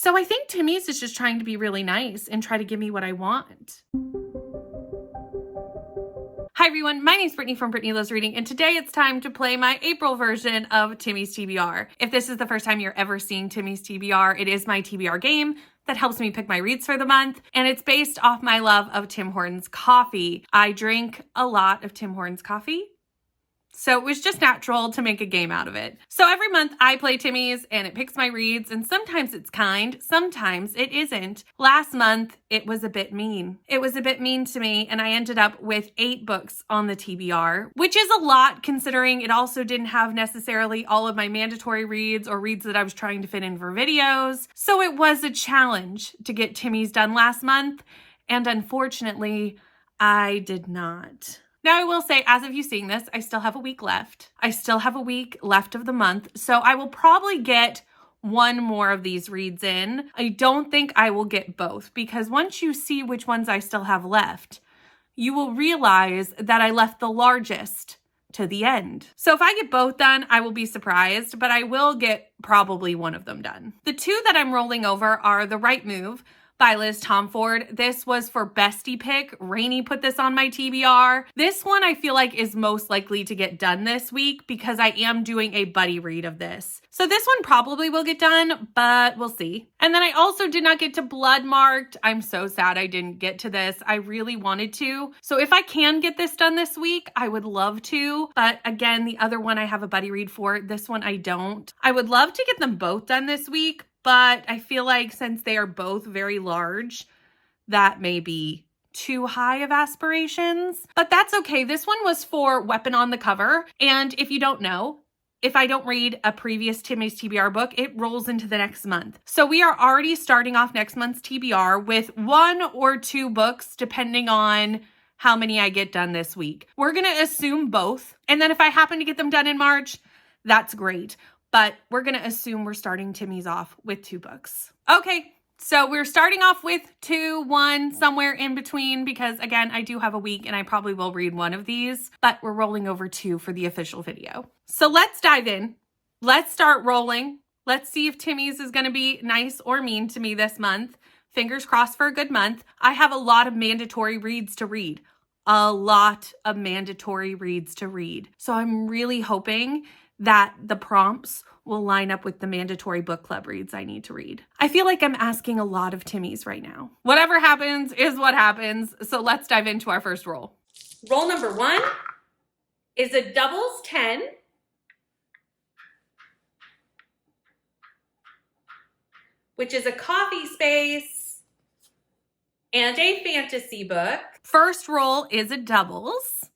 So I think Timmy's is just trying to be really nice and try to give me what I want. Hi everyone, my name is Brittany from Brittany Loves Reading, and today it's time to play my April version of Timmies TBR. If this is the first time you're ever seeing Timmies TBR, it is my TBR game that helps me pick my reads for the month, and it's based off my love of Tim Hortons coffee. I drink a lot of Tim Hortons coffee, so it was just natural to make a game out of it. So every month I play Timmy's and it picks my reads, and sometimes it's kind, sometimes it isn't. Last month, it was a bit mean. It was a bit mean to me, and I ended up with 8 books on the TBR, which is a lot considering it also didn't have necessarily all of my mandatory reads or reads that I was trying to fit in for videos. So it was a challenge to get Timmy's done last month, and unfortunately, I did not. Now, I will say, as of you seeing this, I still have a week left. I still have a week left of the month, so I will probably get one more of these reads in. I don't think I will get both, because once you see which ones I still have left, you will realize that I left the largest to the end. So if I get both done, I will be surprised, but I will get probably one of them done. The 2 that I'm rolling over are The Right Move by Liz Tomford. This was for Bestie Pick. Rainey put this on my TBR. This one I feel like is most likely to get done this week because I am doing a buddy read of this. So this one probably will get done, but we'll see. And then I also did not get to Blood Marked. I'm so sad I didn't get to this. I really wanted to. So if I can get this done this week, I would love to. But again, the other one I have a buddy read for. This one I don't. I would love to get them both done this week, but I feel like since they are both very large, that may be too high of aspirations. But that's okay. This one was for Weapon on the Cover. And if you don't know, if I don't read a previous Timmy's TBR book, it rolls into the next month. So we are already starting off next month's TBR with 1 or 2 books, depending on how many I get done this week. We're going to assume both. And then if I happen to get them done in March, that's great. But we're going to assume we're starting Timmy's off with 2 books. Okay, so we're starting off with 2, 1, somewhere in between, because again, I do have a week and I probably will read one of these, but we're rolling over 2 for the official video. So let's dive in. Let's start rolling. Let's see if Timmy's is going to be nice or mean to me this month. Fingers crossed for a good month. I have a lot of mandatory reads to read. A lot of mandatory reads to read. So I'm really hoping that the prompts will line up with the mandatory book club reads I need to read. I feel like I'm asking a lot of Timmy's right now. Whatever happens is what happens. So let's dive into our first roll. Roll number 1 is a doubles 10. Which is a coffee space and a fantasy book. First roll is a doubles.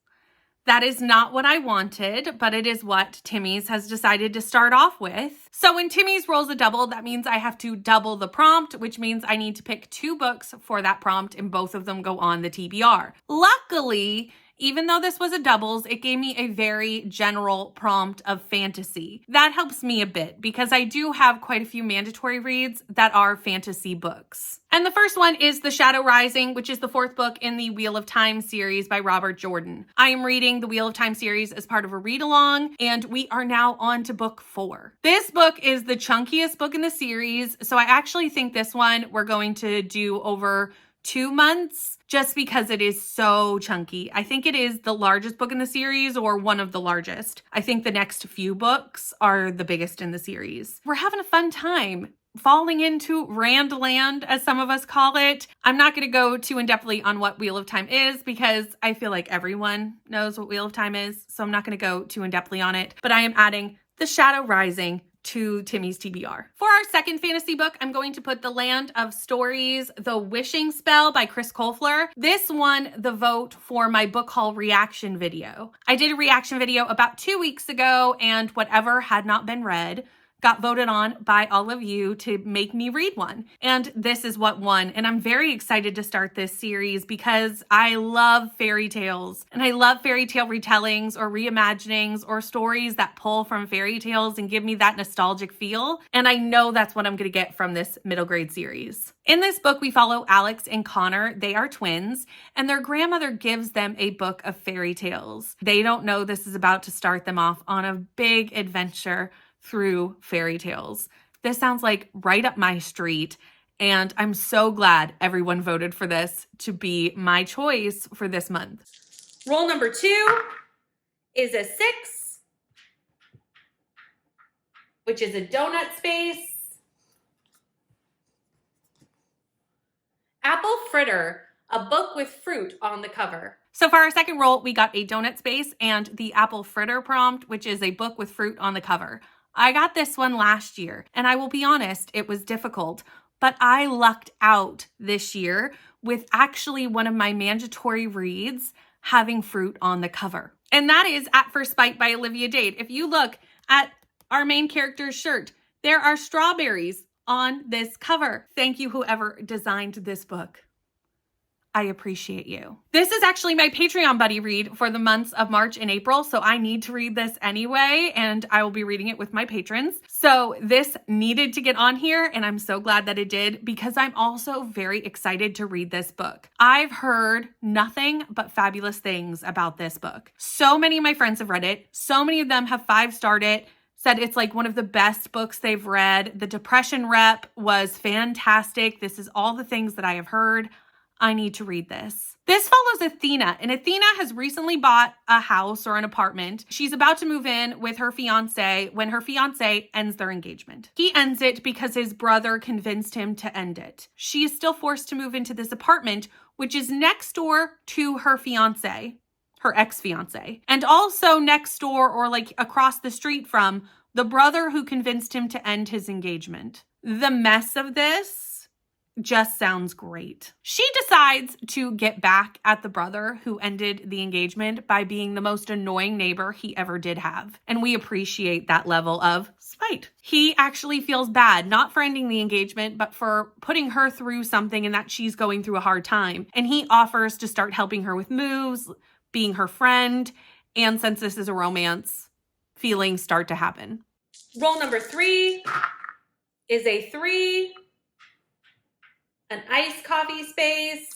That is not what I wanted, but it is what Timmy's has decided to start off with. So when Timmy's rolls a double, that means I have to double the prompt, which means I need to pick 2 books for that prompt, and both of them go on the TBR. Luckily, even though this was a doubles, it gave me a very general prompt of fantasy. That helps me a bit because I do have quite a few mandatory reads that are fantasy books. And the first one is The Shadow Rising, which is the 4th book in the Wheel of Time series by Robert Jordan. I am reading the Wheel of Time series as part of a read-along, and we are now on to book 4. This book is the chunkiest book in the series, so I actually think this one we're going to do over 2 months just because it is so chunky. I think it is the largest book in the series or one of the largest. I think the next few books are the biggest in the series. We're having a fun time falling into Randland, as some of us call it. I'm not going to go too in-depthly on what Wheel of Time is because I feel like everyone knows what Wheel of Time is, so I'm not going to go too in-depthly on it. But I am adding The Shadow Rising to Timmy's TBR. For our second fantasy book, I'm going to put The Land of Stories, The Wishing Spell by Chris Colfler. This won the vote for my book haul reaction video. I did a reaction video about 2 weeks ago, and whatever had not been read got voted on by all of you to make me read one. And this is what won. And I'm very excited to start this series because I love fairy tales. And I love fairy tale retellings or reimaginings or stories that pull from fairy tales and give me that nostalgic feel. And I know that's what I'm going to get from this middle grade series. In this book, we follow Alex and Connor. They are twins, and their grandmother gives them a book of fairy tales. They don't know this is about to start them off on a big adventure through fairy tales. This sounds like right up my street. And I'm so glad everyone voted for this to be my choice for this month. Roll number 2 is a 6, which is a donut space. Apple Fritter, a book with fruit on the cover. So for our second roll, we got a donut space and the Apple Fritter prompt, which is a book with fruit on the cover. I got this one last year, and I will be honest, it was difficult, but I lucked out this year with actually one of my mandatory reads having fruit on the cover. And that is At First Bite by Olivia Dade. If you look at our main character's shirt, there are strawberries on this cover. Thank you, whoever designed this book. I appreciate you. This is actually my Patreon buddy read for the months of March and April, so I need to read this anyway, and I will be reading it with my patrons. So this needed to get on here, and I'm so glad that it did, because I'm also very excited to read this book. I've heard nothing but fabulous things about this book. So many of my friends have read it. So many of them have 5-starred it, said it's like one of the best books they've read. The depression rep was fantastic. This is all the things that I have heard. I need to read this. This follows Athena, and Athena has recently bought a house or an apartment. She's about to move in with her fiance when her fiance ends their engagement. He ends it because his brother convinced him to end it. She is still forced to move into this apartment, which is next door to her fiance, her ex-fiance, and also next door or like across the street from the brother who convinced him to end his engagement. The mess of this just sounds great. She decides to get back at the brother who ended the engagement by being the most annoying neighbor he ever did have. And we appreciate that level of spite. He actually feels bad, not for ending the engagement, but for putting her through something and that she's going through a hard time. And he offers to start helping her with moves, being her friend. And since this is a romance, feelings start to happen. Roll number 3 is a 3, an iced coffee space,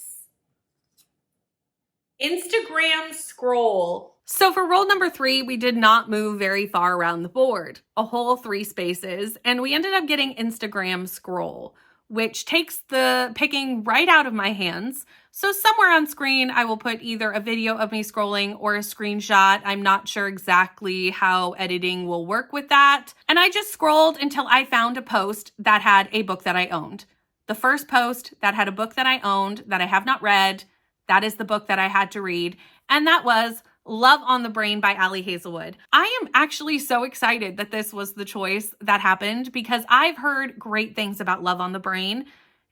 Instagram scroll. So for roll number 3, we did not move very far around the board, a whole 3 spaces, and we ended up getting Instagram scroll, which takes the picking right out of my hands. So somewhere on screen, I will put either a video of me scrolling or a screenshot. I'm not sure exactly how editing will work with that. And I just scrolled until I found a post that had a book that I owned. The first post that had a book that I owned that I have not read, that is the book that I had to read. And that was Love on the Brain by Ali Hazelwood. I am actually so excited that this was the choice that happened because I've heard great things about Love on the Brain.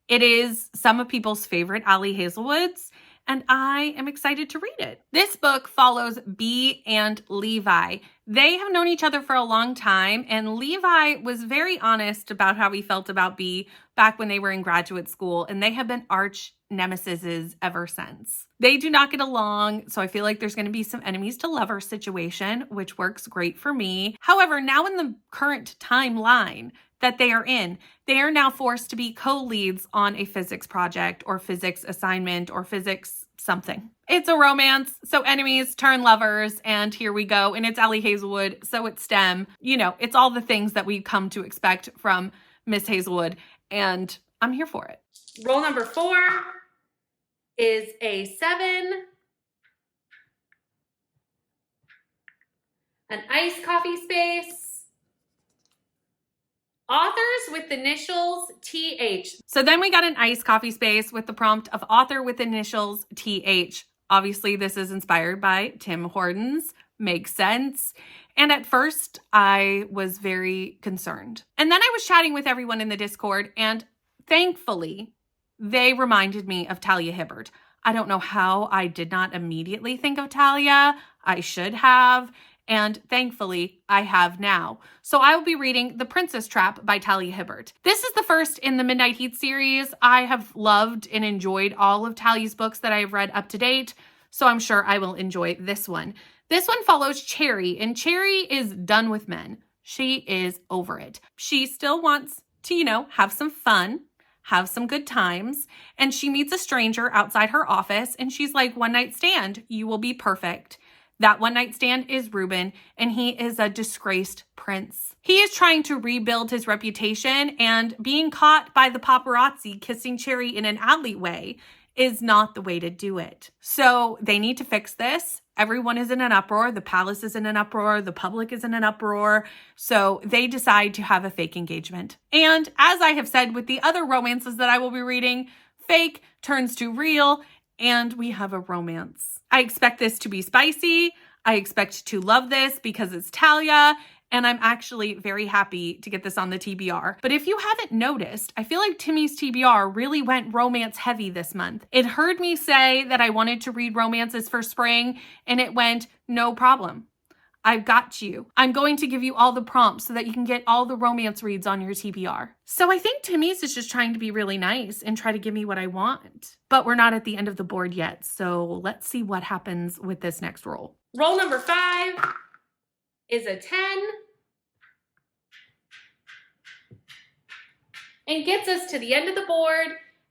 It is some of people's favorite Ali Hazelwoods, and I am excited to read it. This book follows Bee and Levi. They have known each other for a long time, and Levi was very honest about how he felt about Bee back when they were in graduate school, and they have been arch nemesises ever since. They do not get along, so I feel like there's going to be some enemies to lovers situation, which works great for me. However, now in the current timeline that they are in, they are now forced to be co-leads on a physics project or physics assignment or physics something. It's a romance, so enemies turn lovers, and here we go. And it's Ali Hazelwood, so it's STEM. You know, it's all the things that we've come to expect from Miss Hazelwood, and I'm here for it. Roll number 4 is a 7, an iced coffee space, authors with initials TH. So then we got an iced coffee space with the prompt of author with initials TH. Obviously, this is inspired by Tim Hortons. Makes sense. And at first, I was very concerned. And then I was chatting with everyone in the Discord, and thankfully, they reminded me of Talia Hibbert. I don't know how I did not immediately think of Talia. I should have. And thankfully, I have now. So I will be reading The Princess Trap by Talia Hibbert. This is the first in the Midnight Heat series. I have loved and enjoyed all of Talia's books that I have read up to date, so I'm sure I will enjoy this one. This one follows Cherry, and Cherry is done with men. She is over it. She still wants to, you know, have some fun, have some good times, and she meets a stranger outside her office, and she's like, one night stand, you will be perfect. That one night stand is Ruben, and he is a disgraced prince. He is trying to rebuild his reputation, and being caught by the paparazzi kissing Cherry in an alleyway is not the way to do it. So they need to fix this. Everyone is in an uproar. The palace is in an uproar. The public is in an uproar. So they decide to have a fake engagement. And as I have said with the other romances that I will be reading, fake turns to real, and we have a romance. I expect this to be spicy. I expect to love this because it's Talia, and I'm actually very happy to get this on the TBR. But if you haven't noticed, I feel like Timmy's TBR really went romance heavy this month. It heard me say that I wanted to read romances for spring, and it went, no problem. I've got you. I'm going to give you all the prompts so that you can get all the romance reads on your TBR. So I think Timmy's is just trying to be really nice and try to give me what I want. But we're not at the end of the board yet, so let's see what happens with this next roll. Roll number 5 is a 10. And gets us to the end of the board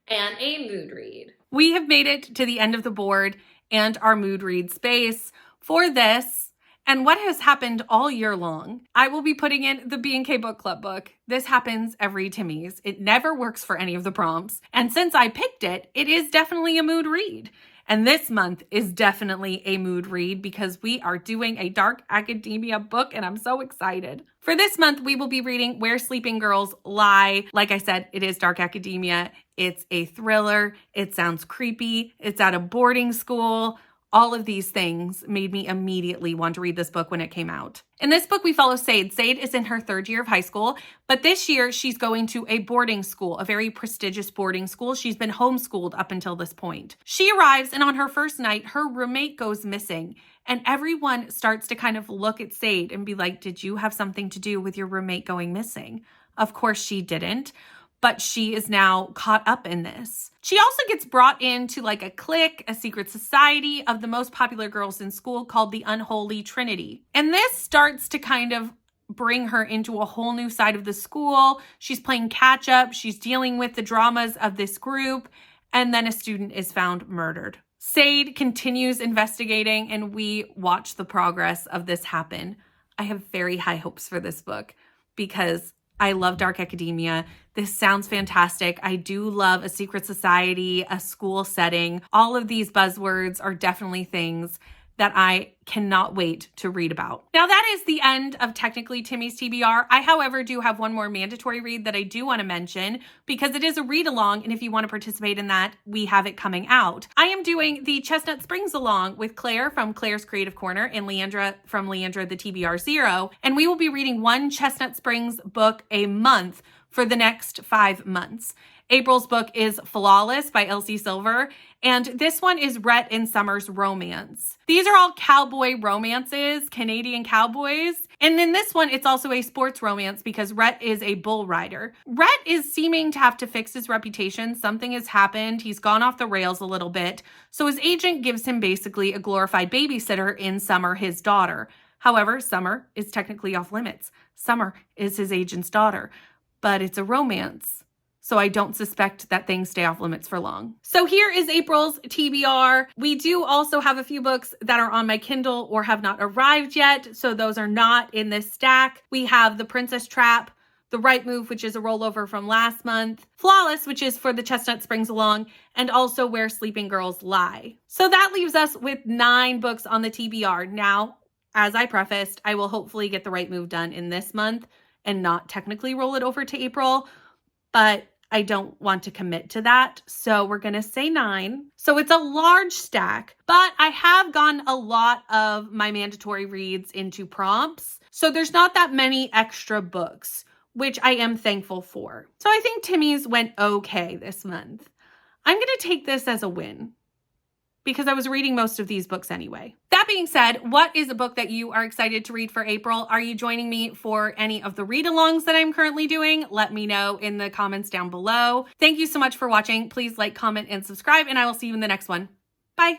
and a mood read. We have made it to the end of the board and our mood read space for this. And what has happened all year long, I will be putting in the B&K Book Club book. This happens every Timmy's. It never works for any of the prompts. And since I picked it, it is definitely a mood read. And this month is definitely a mood read because we are doing a dark academia book and I'm so excited. For this month, we will be reading Where Sleeping Girls Lie. Like I said, it is dark academia. It's a thriller. It sounds creepy. It's at a boarding school. All of these things made me immediately want to read this book when it came out. In this book, we follow Sade. Sade is in her 3rd year of high school, but this year she's going to a boarding school, a very prestigious boarding school. She's been homeschooled up until this point. She arrives, and on her first night, her roommate goes missing, and everyone starts to kind of look at Sade and be like, did you have something to do with your roommate going missing? Of course she didn't. But she is now caught up in this. She also gets brought into like a clique, a secret society of the most popular girls in school called the Unholy Trinity. And this starts to kind of bring her into a whole new side of the school. She's playing catch up. She's dealing with the dramas of this group. And then a student is found murdered. Sade continues investigating and we watch the progress of this happen. I have very high hopes for this book because I love dark academia. This sounds fantastic. I do love a secret society, a school setting. All of these buzzwords are definitely things that I cannot wait to read about. Now that is the end of technically Timmy's TBR. I, however, do have one more mandatory read that I do want to mention because it is a read along, and if you want to participate in that, we have it coming out. I am doing the Chestnut SpringsALong with Claire from Claire's Creative Corner and Leandra from Leandra the TBR Zero, and we will be reading one Chestnut Springs book a month for the next 5 months. April's book is Flawless by Elsie Silver, and this one is Rhett and Summer's romance. These are all cowboy romances, Canadian cowboys, and in this one, it's also a sports romance because Rhett is a bull rider. Rhett is seeming to have to fix his reputation. Something has happened. He's gone off the rails a little bit, so his agent gives him basically a glorified babysitter in Summer, his daughter. However, Summer is technically off limits. Summer is his agent's daughter, but it's a romance. So I don't suspect that things stay off limits for long. So here is April's TBR. We do also have a few books that are on my Kindle or have not arrived yet. So those are not in this stack. We have The Princess Trap, The Right Move, which is a rollover from last month, Flawless, which is for the Chestnut SpringsALong, and also Where Sleeping Girls Lie. So that leaves us with 9 books on the TBR. Now, as I prefaced, I will hopefully get The Right Move done in this month and not technically roll it over to April, but I don't want to commit to that. So we're going to say 9. So it's a large stack, but I have gotten a lot of my mandatory reads into prompts. So there's not that many extra books, which I am thankful for. So I think Timmy's went okay this month. I'm going to take this as a win because I was reading most of these books anyway. That being said, what is a book that you are excited to read for April? Are you joining me for any of the read-alongs that I'm currently doing? Let me know in the comments down below. Thank you so much for watching. Please like, comment, and subscribe, and I will see you in the next one. Bye.